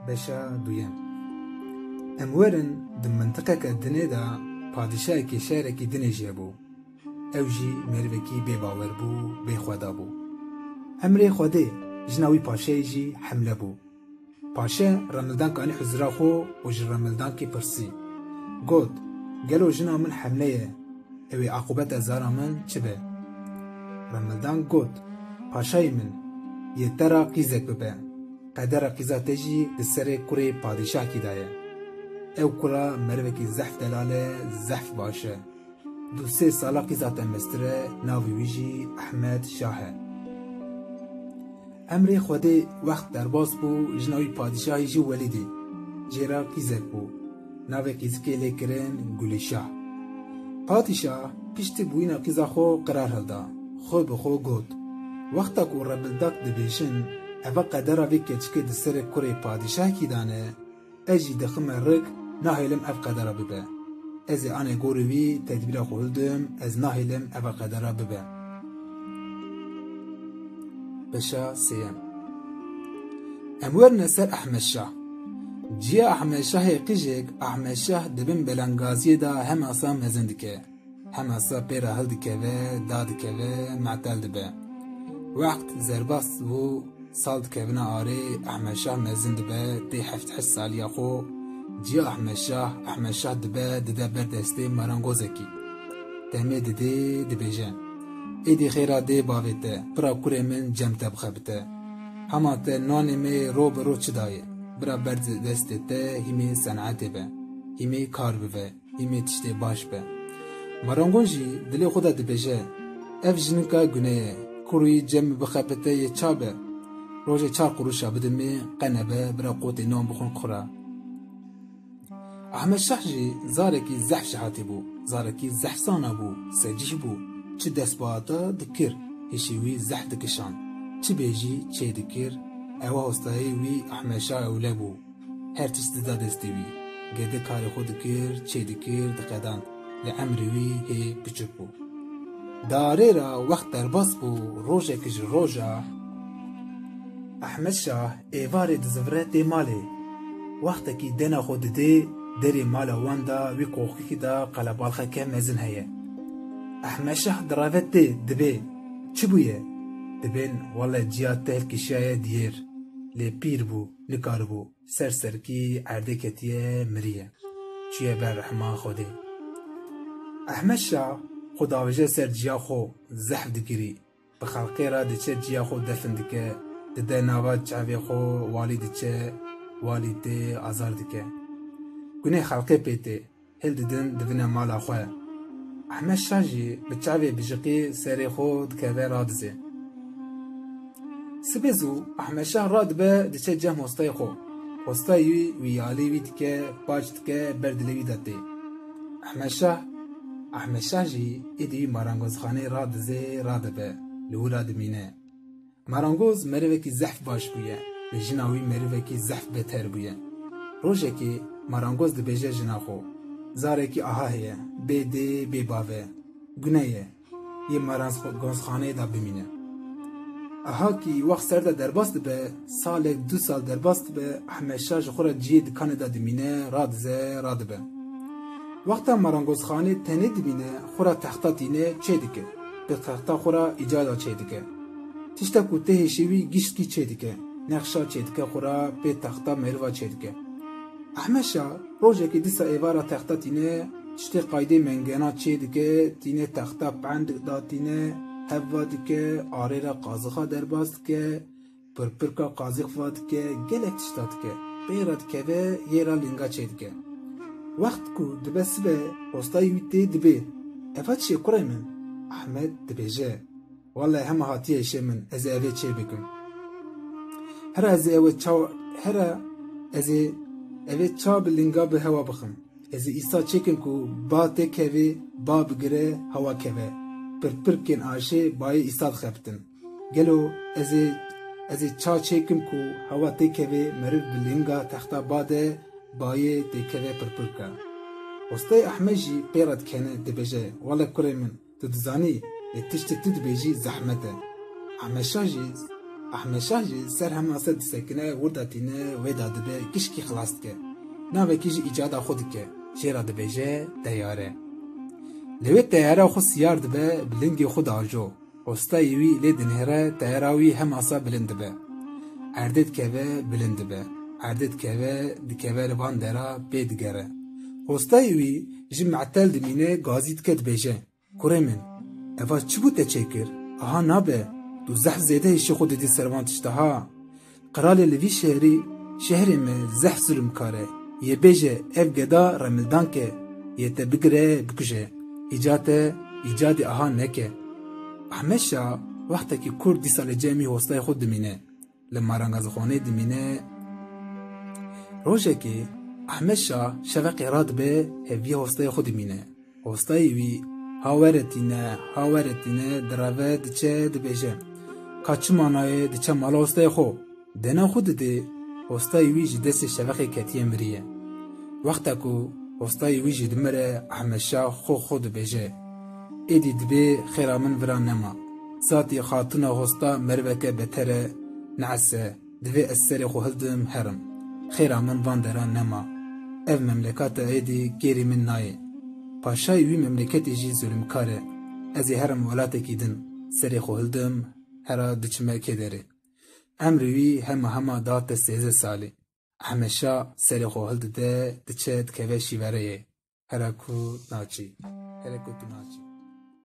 بشا دویم امورن دم منطقه که دنه دا پادشاه که شهر که دنه جه بو او جی مروکی بی باور بو بی خدا بو امره خوده جناوی پاشه جی حمله بو پاشه رمضان کانی حضرا خو و جن رمضان کی پرسی گود گلو جنا من حمله اوی عقوبت ازارا من چه به رمضان گود پاشای من یه ترا قیزک ببه قدر قیزا تجی دسر کوری پادشاه کی دایه او کورا مروکی زحف دلاله زحف باشه دو سه سالا قیزا تمستره ناوی ویجی احمد شاهه امری خوده وقت درباز بو جناوی پادشاهی جی ولیدی جیرا قیزک بو ناوی قیزکی لیکرن گولی شاه پادشاه پشت بوینا قیزا خو قرار هلدا خو بخو گود وقتا کو ربلداک دبیشن اوه قدر اوی کچک دسر کوری پادشاه کی دانه اجی دخم رک ناهیلم اف قدر ببه از آن گوروی تدبیر خودم از ناهیلم اف قدر ببه بشا سیم امور نسر احمد شاه جیا احمد شاه قیجک احمد شاه دبن بلنگازی دا هم اصا مزن دکه هم اصا پیرا هل دکه و داد دکه و معتل دبه وقت زرباس و سال دکونا آره احمد شاه مزن دبه دی هفت حس سالیا خو جیا احمد شاه دبه دده بردسته مرانگوزکی تمه دده دبیجن ایدی خیره دی باویته برا کوره من جمته بخبته هما ته نانی می رو برو چه دایه برا برد دسته ته همی صنعته به همی کار بوه همی تشته باش به مرانگون جی دلی خدا دبیجه اف جنکا گونه کوروی جم بخبته یه چابه روژه 4 قروشا بدمی قنبه برا قوت نام بخون خورا احمد شاه جی زارکی زحف شحاتی بو زارکی زحسانا بو سجیح بو چه دست باتا دکر هشیوی زح دکشان چه بیجی چه دکر اوه هستایی وی احمد شاه اوله بو هر تشت دا دستی وی گده کار خود دکر چه دکر دقیدان لعمری وی هی بچک بو داره را وقت در باس بو روژه کج روژه احمد شاه ایوار دزوره دی مالی وقت کی دنا خود دی دری مالا واندا وی کوخی دا قلبالخه که مزن هیه احمد شاه دراوت دی دبی چی بویه؟ دبین والا جیاد تهل کشایه دیر لی پیر بو لکار بو سر کی عرده کتیه مریه چیه بر رحمان خوده احمد شاه خداوجه سر جیا خو زحف دگیری بخلقی را دچه جیا خو دفن دکه دده نواد چاوی خو والی دچه والی دی آزار دکه گونه خلقی پیته هل ددن دونه مالا خواه احمد شاه جی بچاوی بجقی سری خود که رادزه سبزو احمد شاه راد به دچه جم هستای خو هستای ویالی وی دکه باج دکه بردلوی داده احمد شاه جی ایدی مارانگوز خانه رادزه راد به لو راد مینه مارانگوز مروه کی زحف باش بویه لجناوی مروه کی زحف بهتر بویه روژه کی مارانگوز دبیجه جنا خو زاره کی آها هیه بی دی بی باوه گناه یه مارانگوز خانه دا بمینه آها کی وقت سرده درباست به سال 2 سال درباست به احمد شاه خورا جید کانه دا دمینه راد به وقتا مارانگوز خانه تنه دمینه خورا تختا تینه چه دیگه به تختا خورا ایجادا چه دیگه تشتا کوته شوی گیشت کی چه دیگه نقشا چه دیگه خورا به تختا مروا چه دیگه احمد شاه روزه که دیسا ایوارا تختا تینه تشتی قایده منگنا چه دیگه تینه تختا پند دا تینه هوا دیگه آره را قازخا درباست که پرپرکا قازخ فاد که گلک تشتاد که بیرد که به یه را لنگا چه دیگه وقت کو دبس به استای ویتی دبی افاد چه کرای من احمد دبیجه والله همه هاتیه شه من از اوه چه بکن هر از اوه چا بلنگا به هوا بخم از ایسا چکم کو با تکوی با بگره هوا کوه پرپرکن آشه بای ایساد خبتن گلو از چا چکم کو هوا تکوی مرد بلنگا تختا باده بای تکوی پرپرکا استای احمد جی پیرد کنه دبیجه والله کرای من تو دزانی تشت تدبیجی زحمته احمد شاه جی Ahmed Şah jî ser hemasa disekine wirda tîne wêda dibe kişkî xilas dike. Navekî jî îcada xwe dike. Jêra dibêje teyare. Li wê teyara xwe siyar dibe bilingê xwe diajo. Ostayê wî lê dinêre teyara wî hemasa bilind dibe. Erdê dikeve bilind dibe. Erdê dikeve dikeve li van dera bê digere. Ostayê wî ji me'tel dimîne gazî dike dibêje. Kurê min, eva çi bû te çêkir? Aha nabe, tu zehf zêde hêşî xwe didî servan tişteha. Qiralê li vî şehrî, şehrê me zehf zulm kare. Yê bêje ev geda remildanke, yê te bigire bikuje. İcadê aha neke. Ahmed Şah wextekî Kurd dîsa li cemî hostayê xwe dimîne. Li marangazxanê dimîne. Rojekê Ahmed Şah şeveqê radibe heviyê hostayê xwe dimîne. Hostayê wî haweretîne dirave diçe dibêje. Ka çi manayê diçe mala hostayê xwe. Dena xwe didê hostayê wî ji destê şeveqê ketiye miriye. Wexta ku hostayê wî jî dimire Ahmed Şah xwe dibêje. Êdî dibê xêra min vira nema. Zatî xatuna hosta meriveke betere neese divê ez serê xwe hildim herim. Xêra min van dera nema. Ev memlekata êdî gerî min nayê. Paşayê wî memleketê jî zulmkar e. Ez ê herim welatekî din. Serê xwe hildim hera diçime kederê. Emrê wî hema date 13 salê. Ahmed Şah serê xwe hildide diçe dikeve şîvereyê. Here ku tu naçî.